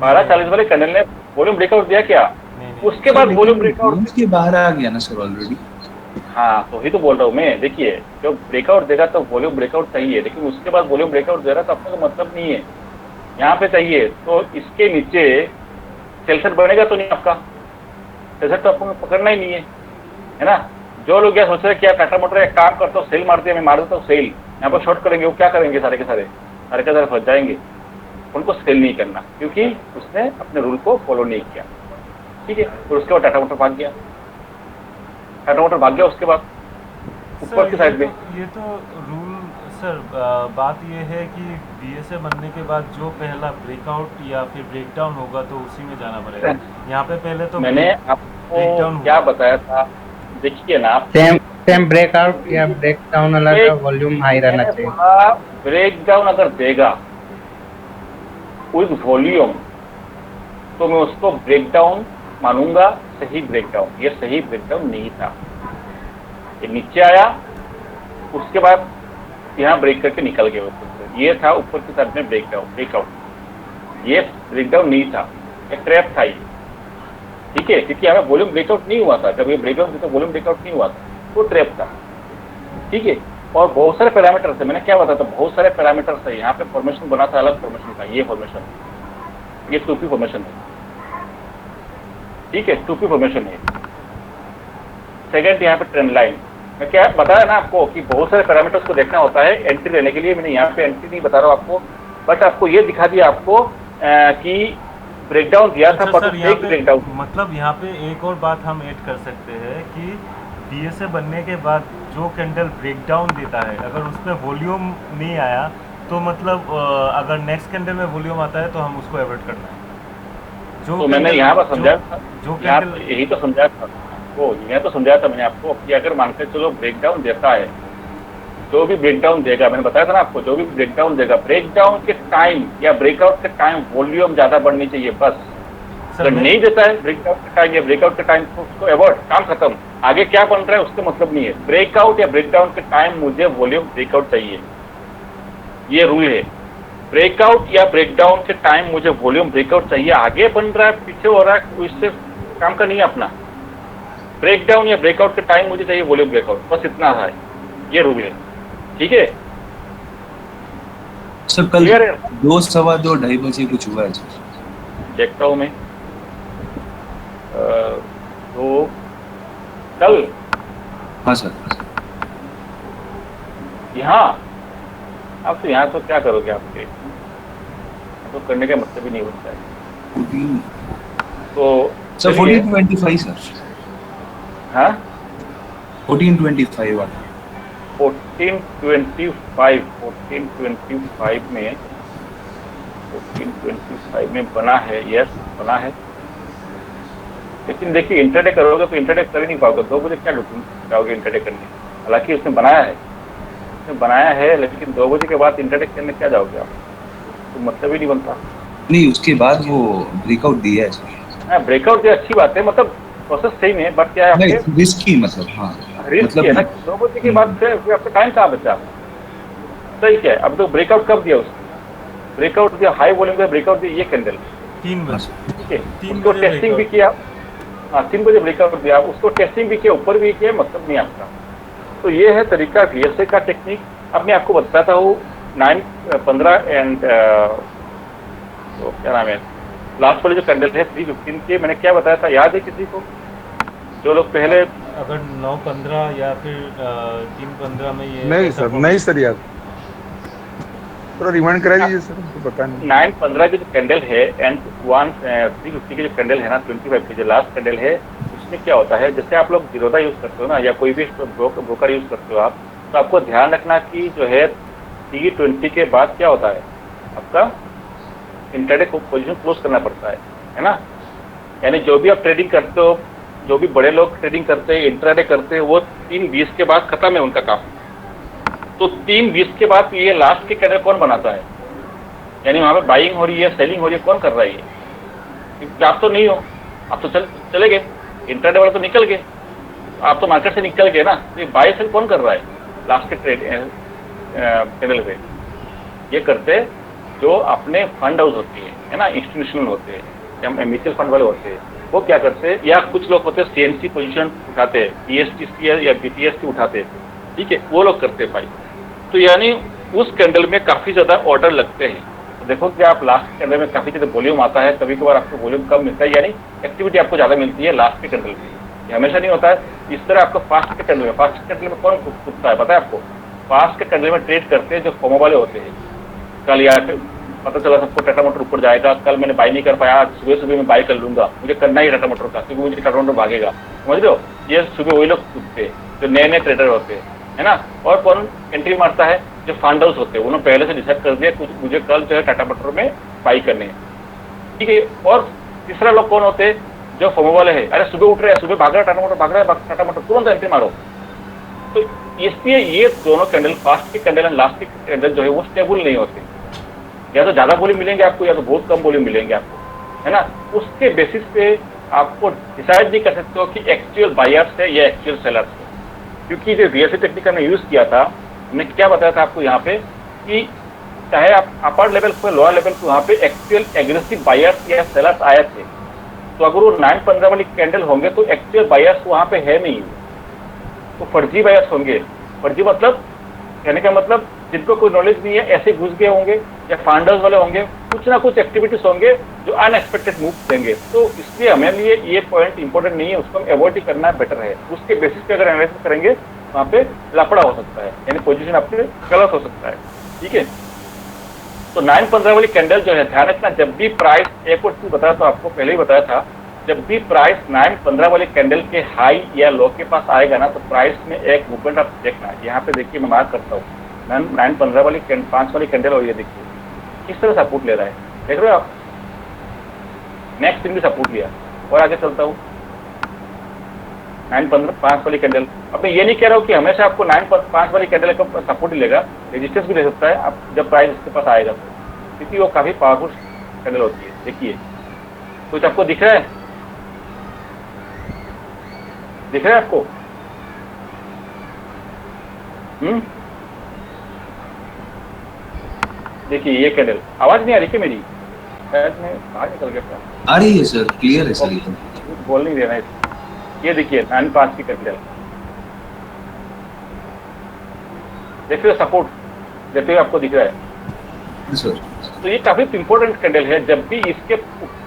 12:40 वाले कैंडल ने वॉल्यूम ब्रेकआउट दिया क्या? उसके बाद वॉल्यूम ब्रेकआउट के बाहर आ गया ना सर ऑलरेडी। हाँ तो ही तो बोल रहा हूँ मैं। देखिए जो ब्रेकआउट देगा तो वॉल्यूम ब्रेकआउट चाहिए, लेकिन उसके बाद वॉल्यूम ब्रेकआउट दे रहा तो अपने को मतलब नहीं है, यहाँ पे चाहिए। तो इसके नीचे सेलसेट बनेगा तो नहीं आपका, सेलसेट तो आपको पकड़ना ही नहीं है ना। जो लोग यह सोच रहे हैं कि आप टाटा मोटर एक काम करता हूँ सेल मार दिया, मैं मार देता हूँ सेल, यहाँ पर शॉर्ट करेंगे, वो क्या करेंगे? सारे के सारे फंस जाएंगे। उनको सेल नहीं करना क्योंकि उसने अपने रूल को फॉलो नहीं किया, ठीक है। और उसके बाद टाटा मोटर भाग गया, उसके बाद ऊपर की साइड में। ये तो रूल सर, बात ये है कि BSA बनने के बाद जो पहला ब्रेकआउट या फिर ब्रेकडाउन होगा तो उसी में जाना पड़ेगा। यहाँ पे पहले तो मैंने आपको क्या बताया था, देखिए ना, सेम ब्रेकआउट या ब्रेकडाउन अलग, वॉल्यूम हाई रहना चाहिए। ब्रेकडाउन अगर देगा विद वॉल्यूम तो मैं उसको ब्रेकडाउन मानूंगा, सही ब्रेकडाउन। ये सही ब्रेकडाउन नहीं था, ये नीचे आया, उसके बाद यहाँ ब्रेक करके निकल गया। ये था ऊपर की साइड में ब्रेकआउट। ये ब्रेकडाउन नहीं था, एक ट्रैप था ये, ठीक है, क्योंकि हमें वॉल्यूम ब्रेकआउट नहीं हुआ था। जब ये ब्रेकआउट था तो वॉल्यूम ब्रेकआउट नहीं हुआ था, वो ट्रैप था, ठीक है। और बहुत सारे पैरामीटर थे, मैंने क्या बताया था, बहुत सारे पैरामीटर थे। यहाँ पे फॉर्मेशन बना था, अलग फॉर्मेशन था, ये फॉर्मेशन, ये 2P फॉर्मेशन है, ठीक है, 2P फॉर्मेशन है। सेकंड यहाँ पे ट्रेंड लाइन, मैं क्या बताया ना आपको कि बहुत सारे पैरामीटर्स को देखना होता है एंट्री लेने के लिए। मैंने यहाँ पे एंट्री नहीं बता रहा हूँ आपको, बट आपको ये दिखा दिया आपको कि ब्रेकडाउन दिया था, पर एक ब्रेकडाउन। मतलब यहाँ पे एक और बात हम ऐड कर सकते हैं कि BSA बनने के बाद जो कैंडल ब्रेकडाउन देता है, अगर उसमें वॉल्यूम नहीं आया तो मतलब अगर नेक्स्ट कैंडल में वॉल्यूम आता है तो हम उसको अवॉइड करना है। तो मैंने यहाँ पर समझाया था, यही तो समझाया था वो, यह तो समझाया था मैंने आपको कि अगर मान के चलो ब्रेकडाउन देता है, जो भी ब्रेकडाउन देगा, मैंने बताया था ना आपको, जो भी ब्रेकडाउन देगा, ब्रेकडाउन के टाइम या ब्रेकआउट के टाइम वॉल्यूम ज्यादा बढ़नी चाहिए बस। अगर नहीं देता है ब्रेकआउट के टाइम या ब्रेकआउट के टाइम, तो उसको अवॉइड, काम खत्म। आगे क्या बन रहा है उसका मतलब नहीं है। ब्रेकआउट या ब्रेकडाउन के टाइम मुझे वॉल्यूम ब्रेकआउट चाहिए, ये रूल है। ब्रेकआउट या ब्रेकडाउन के टाइम मुझे वॉल्यूम ब्रेकआउट चाहिए। आगे बन रहा है, पीछे हो रहा है, इससे काम का नहीं है अपना। ब्रेकडाउन या ब्रेकआउट के टाइम मुझे चाहिए वॉल्यूम ब्रेकआउट, बस इतना है, ये रूल है, ठीक है। सर कल 2, 2:15, 2:30 बजे कुछ हुआ है सर? देखता हूँ मैं। तो कल, हाँ सर, यहाँ आप तो यहाँ तो क्या करोगे, आपके तो करने का मतलब ही नहीं होता है। तो सर 14:25 सर, हाँ 14:25 वाला, 14:25 में बना है, यस बना है। लेकिन देखिए इंटरडे करोगे तो इंटरडे कर ही नहीं पाओगे, 2 बजे क्या जाओगे इंटरडे करने। हालांकि उसने बनाया है, लेकिन 2 बजे के बाद इंटरडे करने क्या जाओगे आप, तो मतलब ही नहीं बनता। नहीं, उसके बाद वो ब्रेकआउट दिया है सर। हाँ ब्रेकआउट दिया, अच्छी बात है, मतलब प्रोसेस सही में, बट क्या है आपके रिस्की, मतलब हाँ रिस्क है ना, 2 बजे के बाद फिर आपका टाइम कहाँ बचा? सही क्या है? अब तो ब्रेकआउट कब दिया उसने? ब्रेकआउट दिया, हाई वॉल्यूम का ब्रेकआउट दिया ये कैंडल, 3 बजे, ठीक है, उसको टेस्टिंग भी किया। हाँ, 3 बजे ब्रेकआउट दिया, उसको टेस्टिंग भी किया, ऊपर भी किया, मतलब नहीं आपका। तो ये है तरीका VSA का टेक्निक। अब मैं आपको बताता हूँ 9, 15 एंड तो क्या नाम है लास्ट वाले जो कैंडल है 3:15 के, मैंने क्या बताया था याद है किसी को? जो लोग पहले अगर 9:15 या फिर 3:15 में ये नहीं सर यार, थोड़ा रिमाइंड करा दीजिए सर, मुझे पता नहीं। 9:15 की जो कैंडल है एंड 350 की जो कैंडल है ना, 25 की जो लास्ट कैंडल है, उसमें क्या होता है, जैसे आप लोग जीरोधा यूज करते हो ना, या कोई भी ब्रोकर यूज करते हो आप, तो आपको ध्यान रखना कि जो है T20 के बाद क्या होता है, आपका इंट्राडे को पोजीशन क्लोज करना पड़ता है ना। यानी जो भी आप ट्रेडिंग करते हो, जो भी बड़े लोग ट्रेडिंग करते हैं, इंट्राडे करते हैं, वो 3:20 के बाद खत्म है उनका काम। तो 3:20 के बाद ये लास्ट के कैंडल कौन बनाता है? यानी वहाँ पे बाइंग हो रही है, सेलिंग हो रही है, कौन कर रहा है ये? क्योंकि आप तो नहीं हो, आप तो चले गए, इंट्राडे वाले तो निकल गए, आप तो मार्केट से निकल गए ना। तो ये बाई सेल कौन कर रहा है लास्ट के ट्रेड कैंडल पे? ये करते जो अपने फंड हाउस होती है ना, इंस्टीट्यूशनल होते हैं या म्यूचुअल फंड वाले होते हैं, वो क्या करते हैं, या कुछ लोग होते हैं CNC पोजीशन उठाते हैं, ESTC या BTST उठाते हैं, ठीक है, वो लोग करते हैं भाई। तो यानी उस कैंडल में काफ़ी ज़्यादा ऑर्डर लगते हैं। तो देखो कि आप लास्ट कैंडल में काफ़ी ज़्यादा वॉल्यूम आता है, कभी कभार आपको वॉल्यूम कम मिलता है, यानी एक्टिविटी आपको ज़्यादा मिलती है लास्ट के कैंडल में, ये हमेशा नहीं होता है। इस तरह आपको फास्ट के कैंडल में कौन कूदता है पता है आपको? फास्ट के कैंडल में ट्रेड करते हैं जो फोमो वाले होते हैं। कल यार पता चला सबको टाटा मोटर ऊपर जाएगा, कल मैंने बाई नहीं कर पाया, आज सुबह मैं बाई कर लूंगा, मुझे करना ही टाटा मोटर का, क्योंकि मुझे टाटा मोटर भागेगा, समझ रहे हो? ये सुबह वही लोग कूदते हैं जो नए ट्रेडर होते हैं, है ना। और कौन एंट्री मारता है? जो फंड हाउस होते हैं, उन्होंने पहले से डिसाइड कर दिया कुछ मुझे कल जो है टाटा मोटर में बाई करने हैं, ठीक है। और तीसरा लोग कौन होते हैं? जो फोमो वाले हैं, अरे सुबह उठ रहे हैं, सुबह भाग रहा है टाटा मोटर, भाग रहा है टाटा मोटर, तुरंत एंट्री मारो। तो इसलिए ये दोनों कैंडल, फास्ट के कैंडल एंड लास्ट के कैंडल जो है वो स्टेबल नहीं होते, या तो ज्यादा वॉल्यूम मिलेंगे आपको या तो बहुत कम वॉल्यूम मिलेंगे आपको, है ना। उसके बेसिस पे आपको डिसाइड नहीं कर सकते हो कि एक्चुअल बायर्स है या एक्चुअल सेलर्स है। क्योंकि जो VSA टेक्निक हमने यूज किया था, हमने क्या बताया था आपको यहाँ पे कि चाहे आप अपर लेवल पे लोअर लेवल पे वहाँ पे एक्चुअल एग्रेसिव बायर्स या सेलर्स आए थे, तो अगर वो 9:15 वाली कैंडल होंगे तो एक्चुअल बायर्स वहाँ पे है नहीं, तो फर्जी बायर्स होंगे। फर्जी मतलब कहने का मतलब जिनको कोई नॉलेज नहीं है, ऐसे घुस गए होंगे, या फाउंडर्स वाले होंगे, कुछ ना कुछ एक्टिविटीज होंगे जो अनएक्सपेक्टेड मूव देंगे। तो इसलिए हमारे लिए ये पॉइंट इंपॉर्टेंट नहीं है, उसको हम अवॉइड ही करना बेटर है। उसके बेसिस पे अगर एनालिसिस करेंगे वहाँ पे लफड़ा हो सकता है, यानी पोजीशन आपके गलत हो सकता है, ठीक है। तो 9:15 वाली कैंडल जो है, ध्यान रखना, जब भी प्राइस, एक और चीज बताया तो आपको पहले ही बताया था, जब भी प्राइस 9:15 वाली कैंडल के हाई या लो के पास आएगा ना, तो प्राइस में एक मूवमेंट आप देखना। यहाँ पे देखिए मैं मार्क करता हूँ, 9:15 वाली 5 वाली कैंडल हो रही है, देखिए किस तरह सपोर्ट ले रहा है, देख रहे हो आप? नेक्स्ट दिन भी सपोर्ट लिया, और आगे चलता हूँ 9:15 5 वाली कैंडल। अब मैं ये नहीं कह रहा हूँ कि हमेशा आपको 9:5 वाली कैंडल का सपोर्ट ही लेगा, रेजिस्टेंस भी ले सकता है आप जब प्राइस इसके पास आएगा, क्योंकि वो काफी पावरफुल कैंडल होती है। देखिए कुछ आपको दिख रहा है? दिख रहा है आपको? देखिए ये कैंडल, आवाज नहीं आ रही क्या मेरी? बाहर निकल गया, आ रही है सर, क्लियर है सर, बोल नहीं देना। ये देखिए 9:5 की कैंडल, देखिए सपोर्ट देते हुए आपको दिख रहा है सर। तो ये काफी इंपॉर्टेंट कैंडल है, जब भी इसके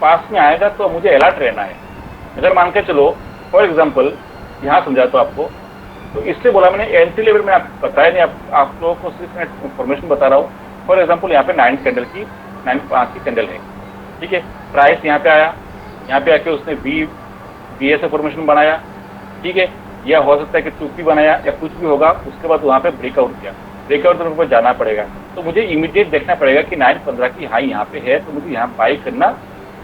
पास में आएगा तो मुझे अलर्ट रहना है। अगर मान के चलो फॉर एग्जांपल, यहाँ समझाता हूँ आपको, तो इससे बोला मैंने एंट्री लेवल में आपको बताया नहीं, आप लोगों को सिर्फ मैं इन्फॉर्मेशन बता रहा हूँ। फॉर एग्जांपल यहाँ पे 9:5 की कैंडल है, ठीक है। प्राइस यहाँ पे आया, यहाँ पे आके उसने VSA फॉर्मेशन बनाया, ठीक है, या हो सकता है कि 2P बनाया या कुछ भी होगा, उसके बाद वहाँ पे ब्रेकआउट किया। ब्रेकआउट तो ऊपर जाना पड़ेगा, तो मुझे इमीडिएट देखना पड़ेगा कि 9:15 की हाई यहाँ पे है, तो मुझे यहाँ बाई करना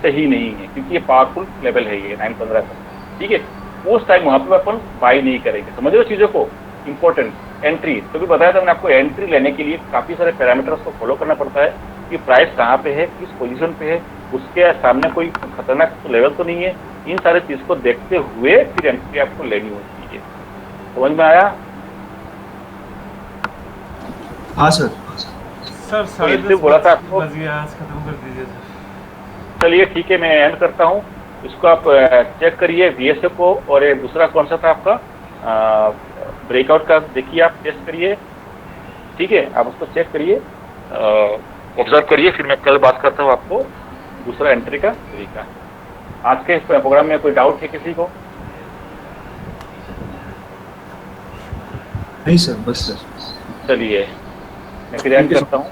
सही नहीं है, क्योंकि ये पावरफुल लेवल है ये 9:15 का, ठीक है। उस टाइम वहाँ पे अपन बाई नहीं करेंगे, समझ लो चीज़ों को। इंपॉर्टेंट एंट्री, तो भी बताया था मैंने आपको, एंट्री लेने के लिए काफ़ी सारे पैरामीटर्स को फॉलो करना पड़ता है कि प्राइस कहाँ पे है, किस पोजीशन पे है, उसके सामने कोई खतरनाक लेवल तो नहीं है। इन सारे चीज़ को देखते हुए फिर एंट्री आपको लेनी होती है। समझ में आया? हाँ सर। सर तो इसलिए बोला था आपको। बस ये आज खत्म कर दीजिए सर। चलिए ठीक है, मैं एंड करता हूँ। इसको आप चेक करिए VSO को, और ये दूसरा कौन सा था आपका ब्रेकआउट का, देखिए आप टेस्ट करिए, ठीक है? आप उसको चेक करिए, ऑब्जर्व करिए, फिर मैं कल बात करता हूँ आपको दूसरा एंट्री का तरीका। आज के प्रोग्राम में कोई डाउट है किसी को? नहीं सर, बस सर। चलिए मैं फिर एंड करता हूँ।